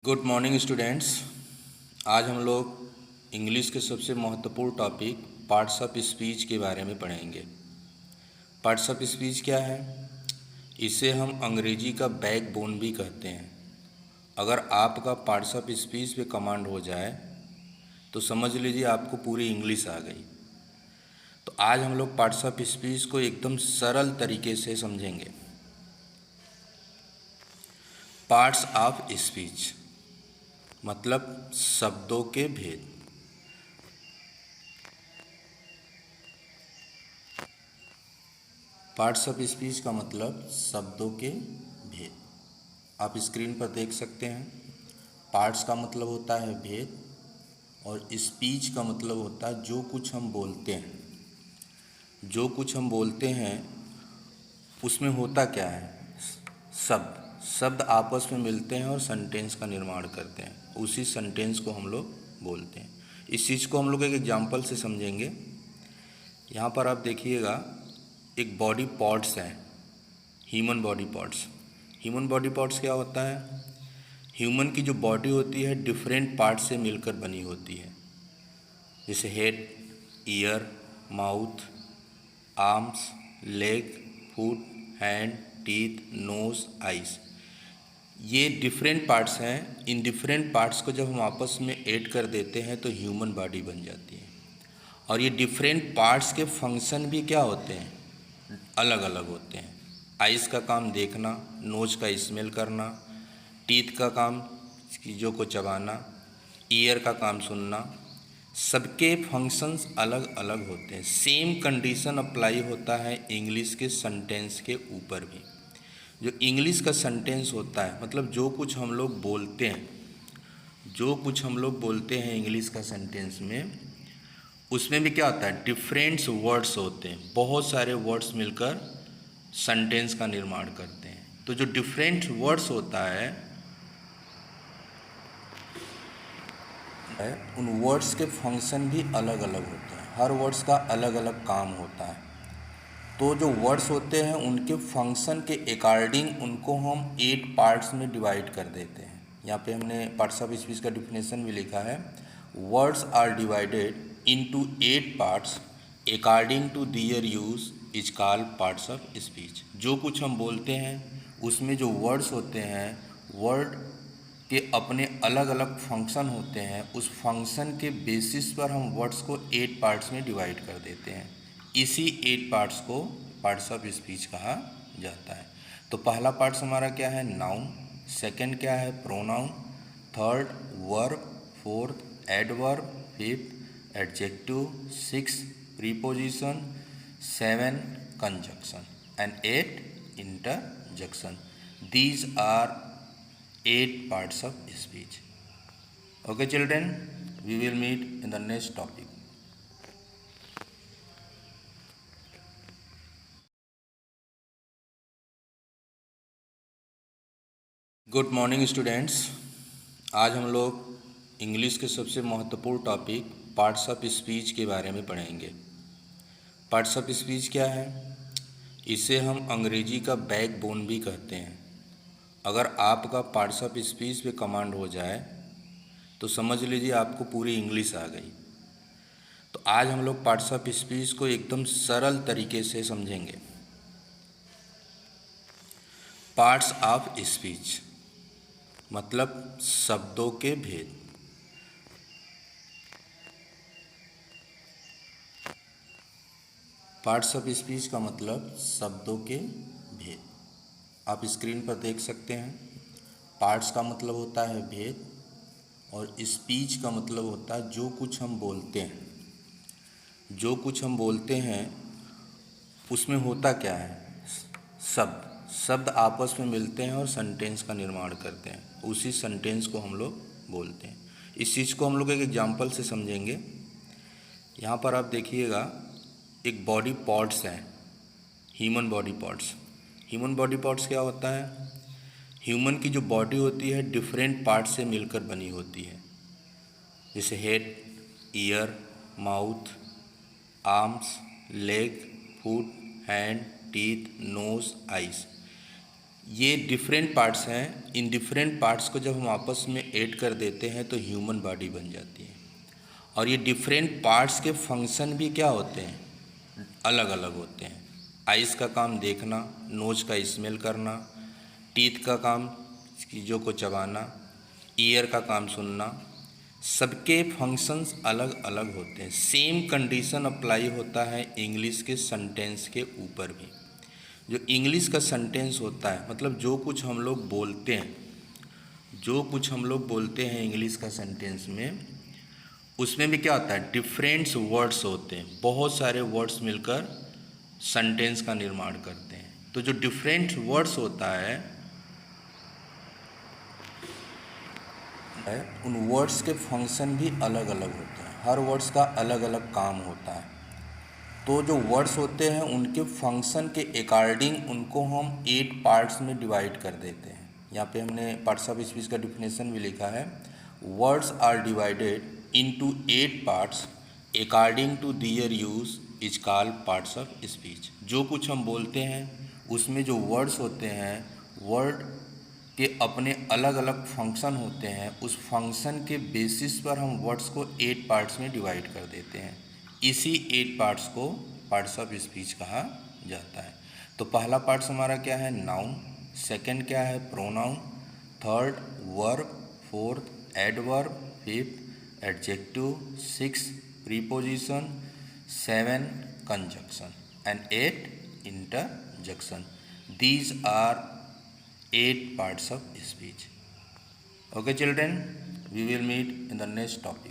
Good morning students. आज हम लोग इंग्लिश के सबसे महत्वपूर्ण टॉपिक पार्ट्स ऑफ स्पीच के बारे में पढ़ेंगे। पार्ट्स ऑफ स्पीच क्या है? इसे हम अंग्रेजी का बैकबोन भी कहते हैं। अगर आपका पार्ट्स ऑफ स्पीच पे कमांड हो जाए तो समझ लीजिए आपको पूरी इंग्लिश आ गई। तो आज हम लोग पार्ट्स ऑफ स्पीच को एकदम सरल तरीके से समझेंगे। पार्ट्स ऑफ स्पीच मतलब शब्दों के भेद। पार्ट्स ऑफ स्पीच का मतलब शब्दों के भेद। आप स्क्रीन पर देख सकते हैं। पार्ट्स का मतलब होता है भेद और स्पीच का मतलब होता है जो कुछ हम बोलते हैं। जो कुछ हम बोलते हैं उसमें होता क्या है? शब्द शब्द आपस में मिलते हैं और सेंटेंस का निर्माण करते हैं। उसी सेंटेंस को हम लोग बोलते हैं। इस चीज़ को हम लोग एक एग्जाम्पल से समझेंगे। यहाँ पर आप देखिएगा, एक बॉडी पार्ट्स हैं, human body parts. Human body parts क्या होता है? ह्यूमन की जो बॉडी होती है डिफरेंट पार्ट से मिलकर बनी होती है, जैसे head, ear, mouth, arms, leg, foot, hand, teeth, nose, eyes. ये डिफरेंट पार्ट्स हैं। इन डिफरेंट पार्ट्स को जब हम आपस में ऐड कर देते हैं तो ह्यूमन बॉडी बन जाती है। और ये डिफरेंट पार्ट्स के फंक्शन भी क्या होते हैं? अलग अलग होते हैं। आइज़ का काम देखना, नोज का स्मेल करना, टीथ का काम चीज़ों को चबाना, ईयर का काम सुनना। सबके फंक्शंस अलग अलग होते हैं। सेम कंडीशन अप्लाई होता है इंग्लिश के सेंटेंस के ऊपर भी। जो इंग्लिश का सेंटेंस होता है मतलब जो कुछ हम लोग बोलते हैं, जो कुछ हम लोग बोलते हैं इंग्लिश का सेंटेंस में, उसमें भी क्या होता है? डिफरेंट वर्ड्स होते हैं। बहुत सारे वर्ड्स मिलकर सेंटेंस का निर्माण करते हैं। तो जो डिफरेंट वर्ड्स होता है उन वर्ड्स के फंक्शन भी अलग अलग होते हैं। हर वर्ड्स का अलग अलग काम होता है। तो जो वर्ड्स होते हैं उनके फंक्शन के अकॉर्डिंग उनको हम 8 पार्ट्स में डिवाइड कर देते हैं। यहाँ पे हमने पार्ट्स ऑफ स्पीच का डिफिनेशन भी लिखा है। Words are divided into 8 parts according to their use is called parts of speech. जो कुछ हम बोलते हैं उसमें जो वर्ड्स होते हैं, वर्ड के अपने अलग अलग फंक्शन होते हैं। उस फंक्शन के बेसिस पर हम वर्ड्स को 8 पार्ट्स में डिवाइड कर देते हैं। इसी 8 पार्ट्स को पार्ट्स ऑफ स्पीच कहा जाता है। तो पहला पार्ट्स हमारा क्या है? नाउन। सेकंड क्या है? Pronoun. Third verb. Fourth adverb. Fifth adjective. Six preposition. Seven conjunction and eight interjection. These are 8 parts of speech. Okay children, we will meet in the next topic. Good morning students. आज हम लोग English के सबसे महत्वपूर्ण topic parts of speech के बारे में पढ़ेंगे। पार्ट्स ऑफ स्पीच क्या है? इसे हम अंग्रेजी का बैकबोन भी कहते हैं। अगर आपका पार्ट्स ऑफ स्पीच पे कमांड हो जाए तो समझ लीजिए आपको पूरी इंग्लिश आ गई। तो आज हम लोग पार्ट्स ऑफ स्पीच को एकदम सरल तरीके से समझेंगे। पार्ट्स ऑफ स्पीच मतलब शब्दों के भेद। पार्ट्स ऑफ स्पीच का मतलब शब्दों के भेद। आप स्क्रीन पर देख सकते हैं। पार्ट्स का मतलब होता है भेद और स्पीच का मतलब होता है जो कुछ हम बोलते हैं। जो कुछ हम बोलते हैं उसमें होता क्या है? शब्द शब्द आपस में मिलते हैं और सेंटेंस का निर्माण करते हैं। उसी सेंटेंस को हम लोग बोलते हैं। इस चीज़ को हम लोग एक एग्जाम्पल से समझेंगे। यहाँ पर आप देखिएगा, एक बॉडी पार्ट्स हैं, human body parts. Human body parts क्या होता है? ह्यूमन की जो बॉडी होती है डिफरेंट पार्ट से मिलकर बनी होती है, जैसे head, ear, mouth, arms, leg, foot, hand, teeth, nose, eyes. ये डिफरेंट पार्ट्स हैं। इन डिफरेंट पार्ट्स को जब हम आपस में ऐड कर देते हैं तो ह्यूमन बॉडी बन जाती है। और ये डिफरेंट पार्ट्स के फंक्शन भी क्या होते हैं, अलग अलग होते हैं। आइज़ का काम देखना, नोज का स्मेल करना, टीथ का काम चीज़ों को चबाना, ईयर का काम सुनना, सबके फंक्शंस अलग अलग होते हैं। सेम कंडीशन अप्लाई होता है इंग्लिश के सेंटेंस के ऊपर भी। जो इंग्लिश का सेंटेंस होता है, मतलब जो कुछ हम लोग बोलते हैं, इंग्लिश का सेंटेंस में, उसमें भी क्या होता है, डिफरेंट वर्ड्स होते हैं। बहुत सारे वर्ड्स मिलकर सेंटेंस का निर्माण करते हैं। तो जो डिफरेंट वर्ड्स होता है उन वर्ड्स के फंक्शन भी अलग अलग होते हैं। हर वर्ड्स का अलग अलग काम होता है। तो जो वर्ड्स होते हैं उनके फंक्शन के अकॉर्डिंग उनको हम 8 पार्ट्स में डिवाइड कर देते हैं। यहाँ पे हमने पार्ट्स ऑफ स्पीच का डिफिनेशन भी लिखा है। Words are divided into 8 parts according to their use is called parts of speech. जो कुछ हम बोलते हैं उसमें जो वर्ड्स होते हैं, वर्ड के अपने अलग अलग फंक्शन होते हैं। उस फंक्शन के बेसिस पर हम वर्ड्स को 8 पार्ट्स में डिवाइड कर देते हैं। इसी 8 पार्ट्स को पार्ट्स ऑफ स्पीच कहा जाता है। तो पहला पार्ट्स हमारा क्या है, नाउन। सेकंड क्या है, pronoun. Third verb. Fourth adverb. Fifth adjective. Six preposition. 7 conjunction and 8 interjection. These are 8 parts of speech. Okay children, we will meet in the next topic.